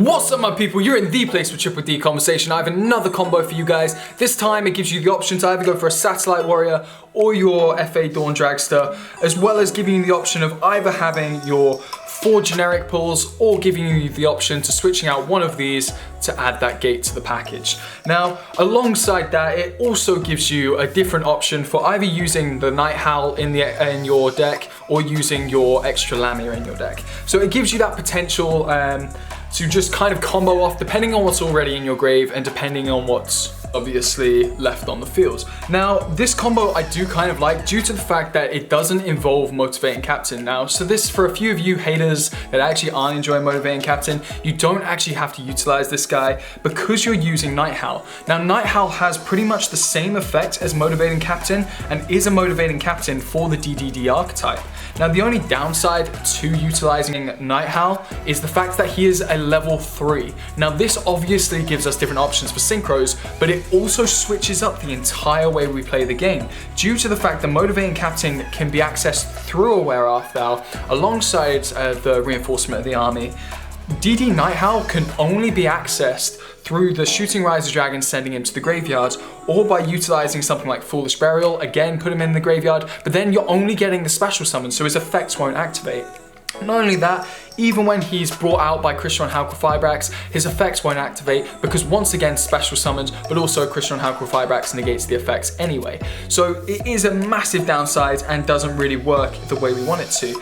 What's up my people, you're in the place for Triple D Conversation. I have another combo for you guys. This time it gives you the option to either go for a Satellite Warrior or your FA Dawn Dragster, as well as giving you the option of either having your 4 generic pulls or giving you the option to switching out one of these to add that gate to the package. Now, alongside that, it also gives you a different option for either using the Nighthowl in your deck or using your extra Lamia in your deck. So it gives you that potential to just kind of combo off depending on what's already in your grave and depending on what's obviously left on the field. Now, this combo I do kind of like due to the fact that it doesn't involve Motivating Captain now. So this, for a few of you haters that actually aren't enjoying Motivating Captain, you don't actually have to utilize this guy because you're using Nighthowl. Now, Nighthowl has pretty much the same effect as Motivating Captain and is a Motivating Captain for the DDD archetype. Now, the only downside to utilizing Nighthowl is the fact that he is a level 3. Now, this obviously gives us different options for synchros, but it also switches up the entire way we play the game due to the fact that Motivating Captain can be accessed through Aware Afthal alongside the reinforcement of the army. DD Nighthowl can only be accessed through the shooting Riser Dragon, sending him to the graveyard, or by utilizing something like Foolish Burial, again put him in the graveyard, but then you're only getting the special summon, so his effects won't activate. Not only that, even when he's brought out by Crystron Halqifibrax, his effects won't activate because once again special summoned, but also Crystron Halqifibrax negates the effects anyway. So it is a massive downside and doesn't really work the way we want it to.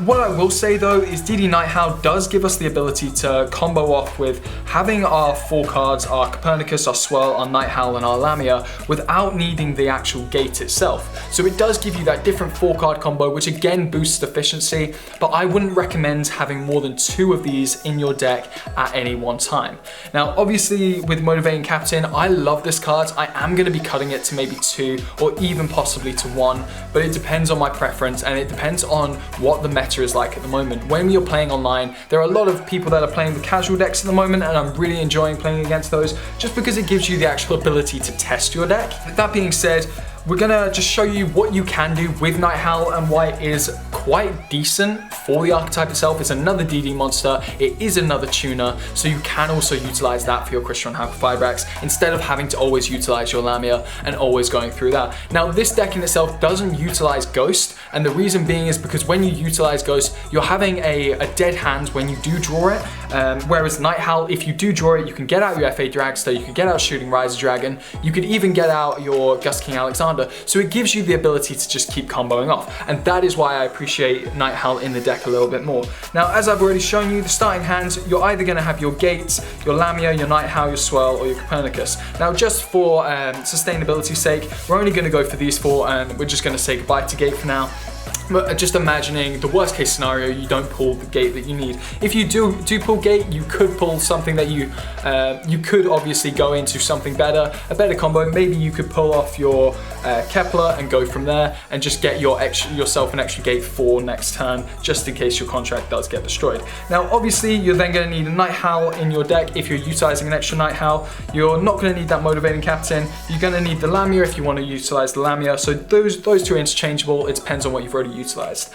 What I will say though is DD Nighthowl does give us the ability to combo off with having our 4 cards, our Copernicus, our Swirl, our Nighthowl and our Lamia without needing the actual gate itself. So it does give you that different 4-card combo which again boosts efficiency, but I wouldn't recommend having more than 2 of these in your deck at any one time. Now obviously with Motivating Captain, I love this card. I am going to be cutting it to maybe 2 or even possibly to 1, but it depends on my preference and it depends on what the meta is like at the moment. When you're playing online, there are a lot of people that are playing with casual decks at the moment and I'm really enjoying playing against those just because it gives you the actual ability to test your deck. That being said, we're gonna just show you what you can do with Nighthowl and why it is quite decent for the archetype itself. It's another DD monster, it is another tuner, so you can also utilize that for your Crystron Halqifibrax instead of having to always utilize your Lamia and always going through that. Now this deck in itself doesn't utilize Ghost, and the reason being is because when you utilize Ghost, you're having a dead hand when you do draw it, whereas Nighthowl, if you do draw it, you can get out your FA Dragster, you can get out Shooting Riser Dragon, you could even get out your Gust King Alexander. So it gives you the ability to just keep comboing off. And that is why I appreciate Nighthowl in the deck a little bit more. Now, as I've already shown you, the starting hands, you're either going to have your Gates, your Lamia, your Nighthowl, your Swirl, or your Copernicus. Now, just for sustainability's sake, we're only going to go for these 4 and we're just going to say goodbye to Gate for now. But just imagining the worst case scenario, you don't pull the gate that you need. If you do pull gate, you could pull something that you could obviously go into something better, a better combo. Maybe you could pull off your Kepler and go from there and just get yourself an extra gate for next turn, just in case your contract does get destroyed. Now, obviously, you're then going to need a Nighthowl in your deck if you're utilizing an extra Nighthowl. You're not going to need that Motivating Captain. You're going to need the Lamia if you want to utilize the Lamia. So those 2 are interchangeable. It depends on what you've already utilized.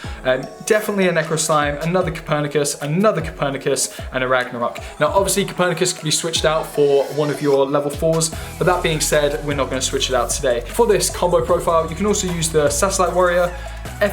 Definitely a Necro Slime, another Copernicus, and a Ragnarok. Now obviously Copernicus can be switched out for one of your level 4s, but that being said, we're not going to switch it out today. For this combo profile, you can also use the Satellite Warrior,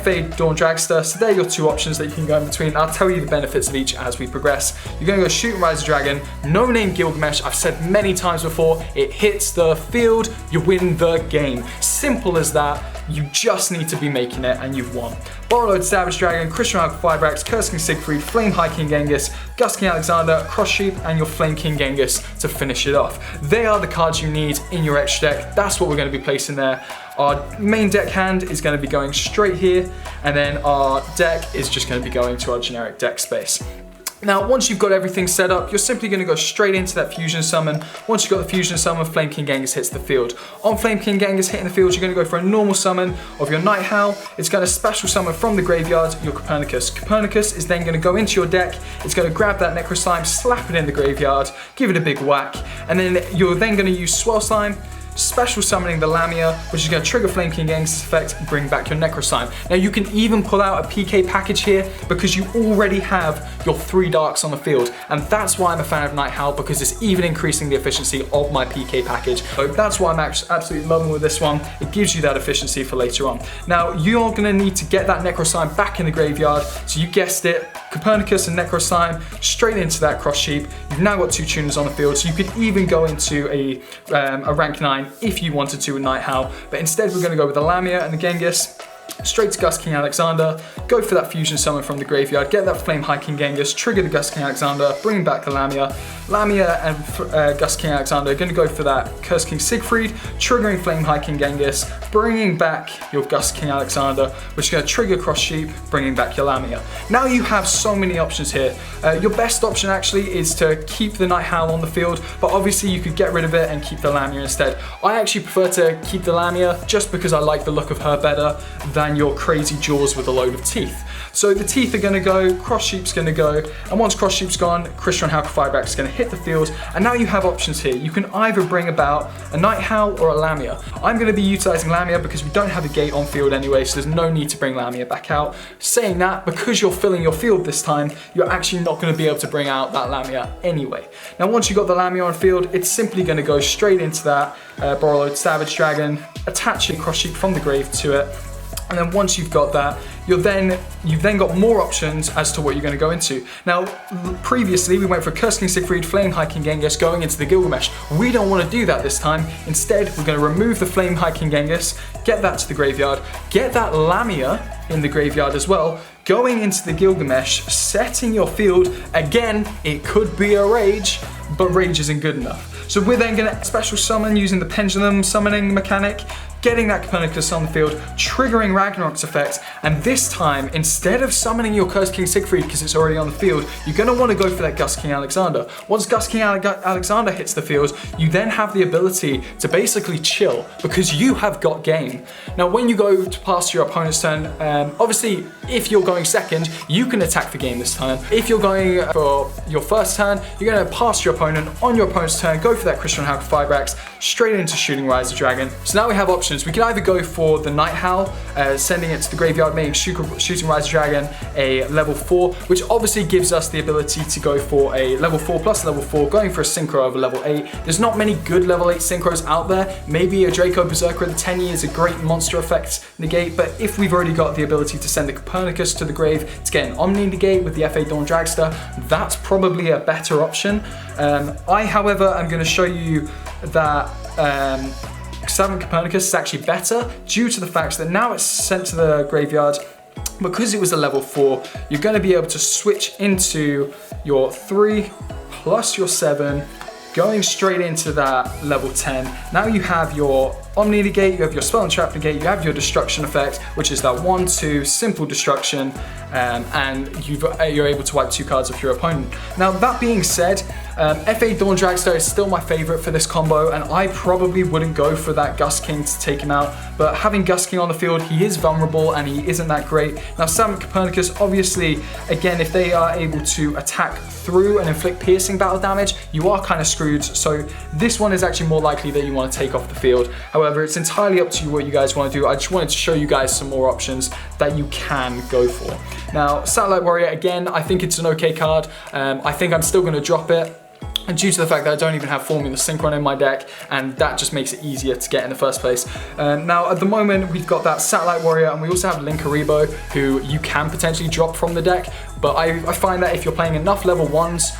FA Dawn Dragster, so they're your 2 options that you can go in between. I'll tell you the benefits of each as we progress. You're going to go Shooting Riser Dragon, No Name Gilgamesh. I've said many times before, it hits the field, you win the game. Simple as that. You just need to be making it and you've won. Borrowload Savage Dragon, Crystron Halqifibrax, Curse King Siegfried, Flame High King Genghis, Gust King Alexander, Cross Sheep, and your Flame King Genghis to finish it off. They are the cards you need in your extra deck. That's what we're going to be placing there. Our main deck hand is going to be going straight here, and then our deck is just going to be going to our generic deck space. Now, once you've got everything set up, you're simply going to go straight into that Fusion Summon. Once you've got the Fusion Summon, Flame King Genghis hits the field. On Flame King Genghis hitting the field, you're going to go for a normal summon of your Nighthowl. It's going to special summon from the graveyard your Copernicus. Copernicus is then going to go into your deck. It's going to grab that Necro Slime, slap it in the graveyard, give it a big whack, and then you're then going to use Swirl Slime, special summoning the Lamia, which is going to trigger Flame King Gangster's effect and bring back your Necroslime. Now you can even pull out a PK package here because you already have your 3 darks on the field, and that's why I'm a fan of Nighthowl, because it's even increasing the efficiency of my PK package. So that's why I'm absolutely loving with this one. It gives you that efficiency for later on. Now you're going to need to get that Necroslime back in the graveyard, so you guessed it, Copernicus and Necroslime straight into that cross sheep. You've now got 2 tuners on the field, so you could even go into a rank 9 if you wanted to with Nighthowl, but instead we're going to go with the Lamia and the Genghis. Straight to Gust King Alexander, go for that fusion summon from the graveyard, get that Flame High King Genghis, trigger the Gust King Alexander, bring back the Lamia. Lamia and Gust King Alexander are going to go for that Curse King Siegfried, triggering Flame High King Genghis, bringing back your Gust King Alexander, which is going to trigger Cross Sheep, bringing back your Lamia. Now you have so many options here. Your best option actually is to keep the Nighthowl on the field, but obviously you could get rid of it and keep the Lamia instead. I actually prefer to keep the Lamia just because I like the look of her better than your crazy jaws with a load of teeth. So the teeth are going to go, Cross Sheep's going to go, and once Cross Sheep's gone, Crystron Halqifibrax is going to hit the field, and now you have options here. You can either bring about a Nighthowl or a Lamia. I'm going to be utilizing Lamia because we don't have a gate on field anyway, so there's no need to bring Lamia back out. Saying that, because you're filling your field this time, you're actually not going to be able to bring out that Lamia anyway. Now once you've got the Lamia on field, it's simply going to go straight into that Borrowed Savage Dragon, attaching Cross Sheep from the grave to it. And then once you've got that, you've then got more options as to what you're going to go into. Now, previously we went for Curse King Siegfried, Flame High King Genghis, going into the Gilgamesh. We don't want to do that this time. Instead, we're going to remove the Flame High King Genghis, get that to the graveyard, get that Lamia in the graveyard as well, going into the Gilgamesh, setting your field. Again, it could be a Rage, but Rage isn't good enough. So we're then going to special summon using the pendulum summoning mechanic, getting that Copernicus on the field, triggering Ragnarok's effect, and this time, instead of summoning your Curse King Siegfried because it's already on the field, you're going to want to go for that Gust King Alexander. Once Gust King Alexander hits the field, you then have the ability to basically chill because you have got game. Now when you go to pass your opponent's turn, obviously if you're going second, you can attack the game this turn. If you're going for your first turn, you're going to pass your opponent on your opponent's turn, go for that Crystron Halqifibrax, straight into shooting Rise of Dragon. So now we have options. We can either go for the Nighthowl, sending it to the graveyard, making shooting Rise of Dragon a level 4, which obviously gives us the ability to go for a level 4 plus level 4, going for a synchro over level 8. There's not many good level 8 synchros out there. Maybe a Draco Berserker at the 10 years, a great monster effect negate, but if we've already got the ability to send the Copernicus to the grave to get an Omni negate with the FA Dawn Dragster, that's probably a better option. I, however, am going to show you that Savant Copernicus is actually better due to the fact that now it's sent to the graveyard. Because it was a level 4, you're going to be able to switch into your 3 plus your 7, going straight into that level 10. Now you have your Omni negate, you have your Spell and Trap negate, you have your destruction effect, which is that 1/2 simple destruction, and you're able to wipe 2 cards off your opponent. Now that being said, FA Dawn Dragster is still my favorite for this combo, and I probably wouldn't go for that Gust King to take him out, but having Gust King on the field, he is vulnerable and he isn't that great. Now Savant Copernicus, obviously, again, if they are able to attack through and inflict piercing battle damage, you are kind of screwed, so this one is actually more likely that you want to take off the field. However, it's entirely up to you what you guys want to do. I just wanted to show you guys some more options that you can go for. Now, Satellite Warrior, again, I think it's an okay card. I think I'm still going to drop it, and due to the fact that I don't even have Formula Synchron in my deck, and that just makes it easier to get in the first place. Now, at the moment, we've got that Satellite Warrior, and we also have LiQWYD, who you can potentially drop from the deck, but I find that if you're playing enough level 1s,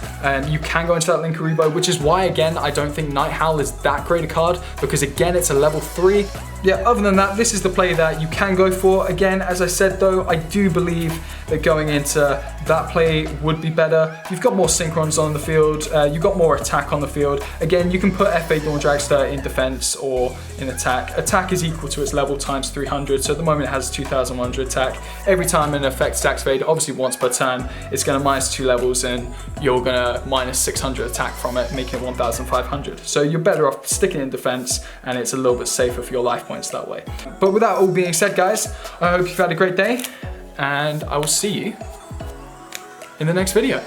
you can go into that LiQWYD, which is why, again, I don't think Nighthowl is that great a card, because again, it's a level 3. Yeah, other than that, this is the play that you can go for. Again, as I said though, I do believe that going into that play would be better. You've got more Synchrons on the field, you've got more attack on the field. Again, you can put FA Dawn Dragster in defense or in attack. Attack is equal to its level times 300, so at the moment it has 2100 attack. Every time an effect stacks fade, obviously once per turn, it's going to minus 2 levels and you're going to minus 600 attack from it, making it 1500. So you're better off sticking in defense, and it's a little bit safer for your life points that way. But with that all being said, guys, I hope you've had a great day, and I will see you in the next video.